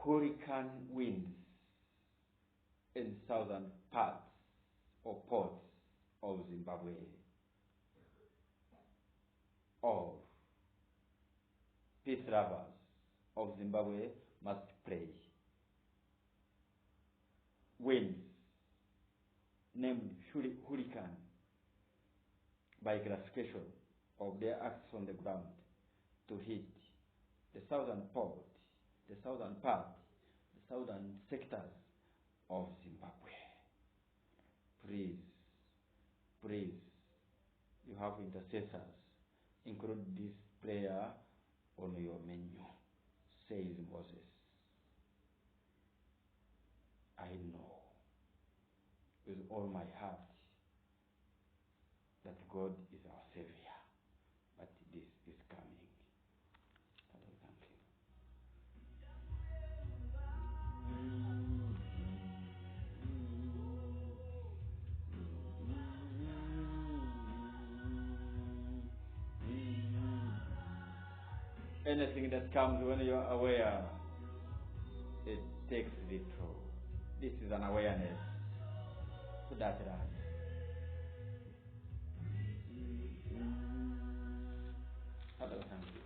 hurricane winds in southern parts or ports of Zimbabwe, or peace lovers of Zimbabwe must pray. Winds named hurricane by classification of their acts on the ground to hit the southern port, the southern part, the southern sectors of Zimbabwe. Please, please, you have intercessors. Include this prayer on your menu, says Moses. I know with all my heart that God is our Savior, but this is coming. Thank you. Anything that comes when you are aware, it takes the truth. This is an awareness to that land. Father, thank you.